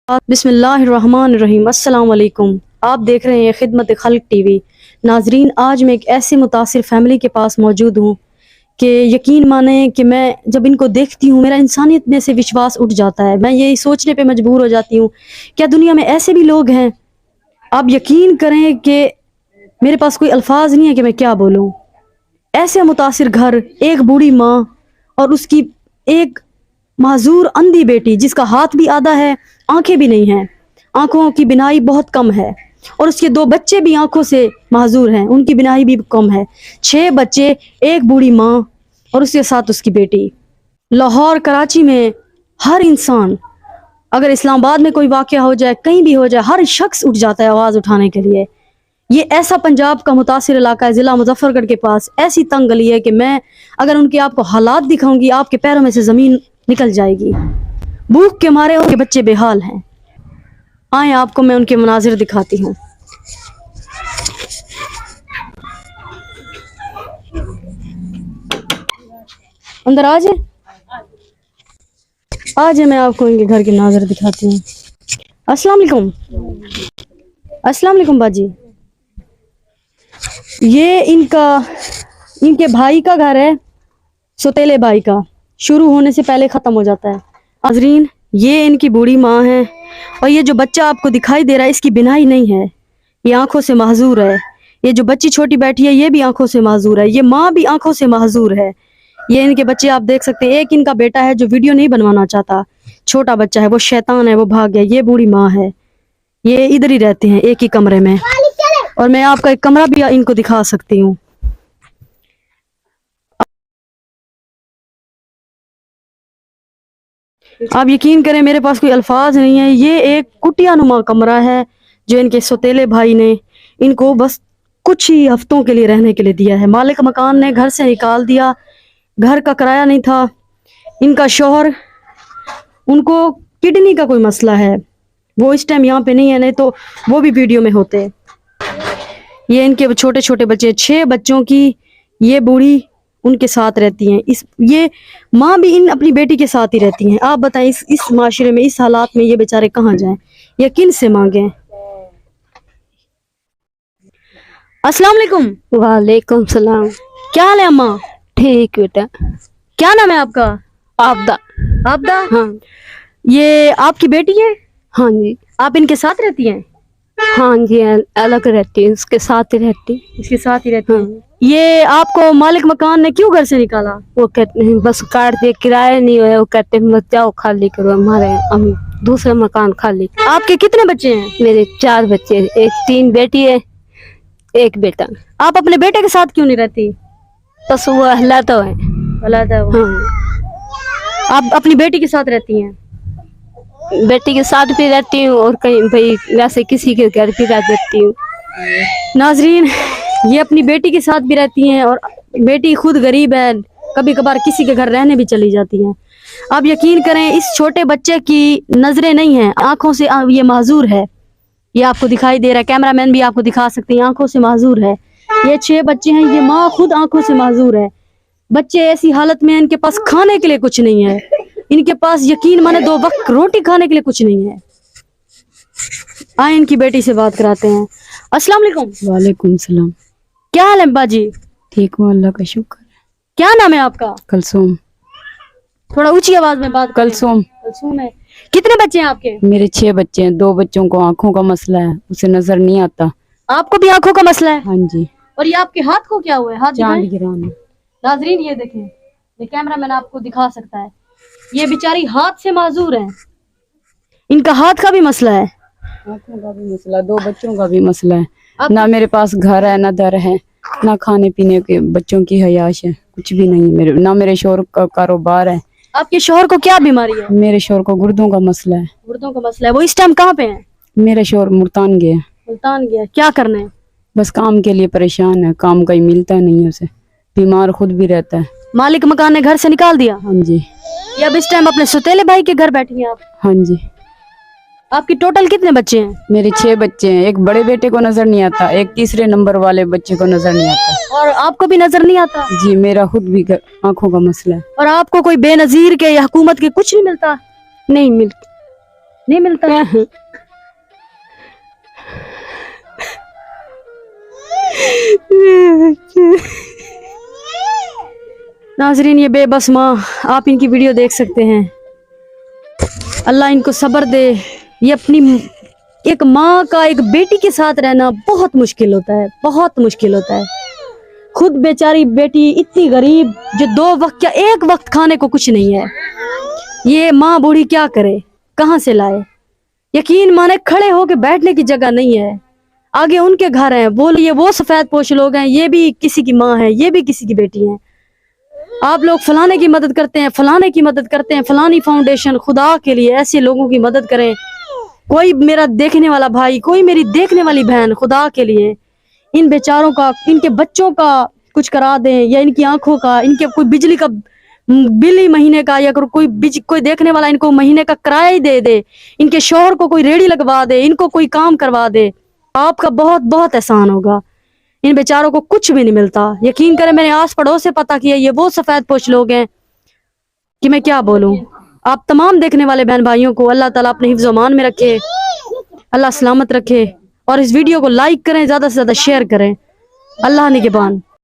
बिस्मिल्लाहिर्रहमानिर्रहीम। अस्सलाम वालेकुम। आप देख रहे हैं खिदमत खल्क टीवी। नाजरीन, आज मैं एक ऐसी मुतासिर फैमिली के पास मौजूद हूँ कि यकीन माने कि मैं जब इनको देखती हूँ मेरा इंसानियत में से विश्वास उठ जाता है। मैं यही सोचने पे मजबूर हो जाती हूँ, क्या दुनिया में ऐसे भी लोग हैं? आप यकीन करें कि मेरे पास कोई अल्फाज नहीं है कि मैं क्या बोलूँ। ऐसे मुतासिर घर, एक बूढ़ी माँ और उसकी एक माजूर अंधी बेटी जिसका हाथ भी आधा है, आंखें भी नहीं हैं, आंखों की बिनाई बहुत कम है, और उसके 2 बच्चे भी आंखों से माजूर हैं, उनकी बिनाई भी कम है। 6 बच्चे, एक बूढ़ी माँ और उसके साथ उसकी बेटी। लाहौर, कराची में हर इंसान, अगर इस्लामाबाद में कोई वाक़या हो जाए, कहीं भी हो जाए, हर शख्स उठ जाता है आवाज़ उठाने के लिए। ये ऐसा पंजाब का मुतासिर इलाका है, ज़िला मुजफ्फरगढ़ के पास। ऐसी तंग गली है कि मैं अगर उनके आपको हालात दिखाऊंगी, आपके पैरों में से ज़मीन निकल जाएगी। भूख के मारे उनके बच्चे बेहाल हैं। आए आपको मैं उनके मनाजिर दिखाती हूँ। अंदर आ जाए, मैं आपको इनके घर के नाजिर दिखाती हूँ। अस्सलाम वालेकुम। अस्सलाम वालेकुम बाजी। ये इनके भाई का घर है, सौतेले भाई का। शुरू होने से पहले ख़त्म हो जाता है। नाज़रीन, ये इनकी बूढ़ी माँ है, और ये जो बच्चा आपको दिखाई दे रहा है इसकी बिनाई नहीं है, ये आंखों से माजूर है। ये जो बच्ची छोटी बैठी है ये भी आंखों से माजूर है, ये माँ भी आंखों से माजूर है। ये इनके बच्चे आप देख सकते हैं। एक इनका बेटा है जो वीडियो नहीं बनवाना चाहता, छोटा बच्चा है, वो शैतान है, वो भाग गया। ये बूढ़ी माँ है, ये इधर ही रहते हैं एक ही कमरे में, और मैं आपका एक कमरा भी इनको दिखा सकती हूँ। आप यकीन करें मेरे पास कोई अल्फाज नहीं है। ये एक कुटिया नुमा कमरा है जो इनके सौतेले भाई ने इनको बस कुछ ही हफ्तों के लिए रहने के लिए दिया है। मालिक मकान ने घर से निकाल दिया, घर का किराया नहीं था। इनका शौहर, उनको किडनी का कोई मसला है, वो इस टाइम यहाँ पे नहीं है, नहीं तो वो भी वीडियो में होते। ये इनके छोटे छोटे बच्चे, 6 बच्चों की ये बूढ़ी उनके साथ रहती हैं। ये माँ भी अपनी बेटी के साथ ही रहती हैं। आप बताएं, इस माशरे में, इस हालात में ये बेचारे कहाँ जाएं, या किन से मांगे? अस्सलाम वालेकुम। वालेकुम सलाम। क्या हाल है अम्मा? ठीक बेटा। क्या नाम है आपका? आपदा। आपदा? हाँ। ये आपकी बेटी है? हाँ जी। आप इनके साथ रहती हैं? हाँ जी, अलग रहती है, उसके साथ ही रहती। इसके साथ ही रहती हाँ। हैं। ये आपको मालिक मकान ने क्यों घर से निकाला? वो कहते हैं बस काट दे, किराया नहीं हुआ, वो कहते हैं बस जाओ खाली करो, हमारे हम दूसरा मकान खाली। आपके कितने बच्चे हैं? मेरे 4 बच्चे, एक 3 बेटी है, एक बेटा। आप अपने बेटे के साथ क्यों नहीं रहती? बस वो हलाता है। अलग? हाँ। आप अपनी बेटी के साथ रहती हैं? बेटी के साथ भी रहती हूँ, और कहीं भाई वैसे किसी के घर भी रह देती हूँ। नाजरीन, ये अपनी बेटी के साथ भी रहती हैं, और बेटी खुद गरीब है, कभी कभार किसी के घर रहने भी चली जाती हैं। आप यकीन करें, इस छोटे बच्चे की नजरें नहीं हैं, आंखों से ये माजूर है। ये आपको दिखाई दे रहा है, कैमरामैन भी आपको दिखा सकते हैं, आंखों से माजूर है। ये 6 बच्चे हैं, ये माँ खुद आंखों से माजूर है। बच्चे ऐसी हालत में हैं, इनके पास खाने के लिए कुछ नहीं है, इनके पास यकीन माने 2 वक्त रोटी खाने के लिए कुछ नहीं है। आए इनकी बेटी से बात कराते हैं। अस्सलाम वालेकुम। वालेकुम सलाम। क्या हाल है बाजी? ठीक हूँ, अल्लाह का शुक्र। क्या नाम है आपका? कलसूम। थोड़ा ऊंची आवाज में बात करें। कलसूम। कलसूम है। कितने बच्चे हैं आपके? मेरे 6 बच्चे हैं, 2 बच्चों को आंखों का मसला है, उसे नजर नहीं आता। आपको भी आंखों का मसला है? हाँ जी। और ये आपके हाथ को क्या हुआ है? हाथ चांद दिखाएं। गिराना। नाजरीन, ये देखें, ये कैमरामैन आपको दिखा सकता है, ये बेचारी हाथ से माजूर है, इनका हाथ का भी मसला है, आंखों का भी मसला, 2 बच्चों का भी मसला है। ना मेरे पास घर है, ना दर है, ना खाने पीने के बच्चों की हयाश है, कुछ भी नहीं मेरे। ना मेरे शोहर का कारोबार है। आपके शोहर को क्या बीमारी है? मेरे शोहर को गुर्दों का मसला है। गुर्दों का मसला है। वो इस टाइम कहाँ पे है? मेरा शोहर मुल्तान गया। मुल्तान गया? क्या करने? बस काम के लिए परेशान है, काम कहीं मिलता नहीं है उसे, बीमार खुद भी रहता है। मालिक मकान ने घर से निकाल दिया? हाँ जी। ये अब इस टाइम अपने सौतेले भाई के घर बैठी हैं आप? हाँ जी। आपकी टोटल कितने बच्चे हैं? मेरे 6 बच्चे हैं, एक बड़े बेटे को नजर नहीं आता, एक तीसरे नंबर वाले बच्चे को नजर नहीं आता। और आपको भी नजर नहीं आता? जी, मेरा खुद भी आंखों का मसला है। और आपको कोई बेनजीर के या हुकूमत के कुछ नहीं मिलता? नहीं मिलती। नहीं मिलता। नाजरीन, ये बेबस माँ, आप इनकी वीडियो देख सकते हैं। अल्लाह इनको सब्र दे। ये अपनी एक माँ का एक बेटी के साथ रहना बहुत मुश्किल होता है, बहुत मुश्किल होता है। खुद बेचारी बेटी इतनी गरीब जो 2 वक्त या 1 वक्त खाने को कुछ नहीं है। ये माँ बूढ़ी क्या करे, कहाँ से लाए? यकीन माने खड़े होके बैठने की जगह नहीं है। आगे उनके घर हैं, बोलिए वो सफेद पोश लोग हैं, ये भी किसी की माँ है, ये भी किसी की बेटी है। आप लोग फलाने की मदद करते हैं, फलाने की मदद करते हैं, फलानी फाउंडेशन, खुदा के लिए ऐसे लोगों की मदद करें। कोई मेरा देखने वाला भाई, कोई मेरी देखने वाली बहन, खुदा के लिए इन बेचारों का, इनके बच्चों का कुछ करा दें, या इनकी आंखों का, इनके कोई बिजली का बिल ही महीने का, या कोई देखने वाला इनको महीने का किराया ही दे दे, इनके शौहर को कोई रेडी लगवा दे, इनको कोई काम करवा दे, आपका बहुत बहुत एहसान होगा। इन बेचारों को कुछ भी नहीं मिलता। यकीन करें, मैंने आस पड़ोस से पता किया, ये वो सफेद पोश लोग हैं कि मैं क्या बोलूं। आप तमाम देखने वाले बहन भाइयों को अल्लाह ताला अपने हिफ्ज़ अमान में रखे, अल्लाह सलामत रखे, और इस वीडियो को लाइक करें, ज्यादा से ज्यादा शेयर करें। अल्लाह निगहबान।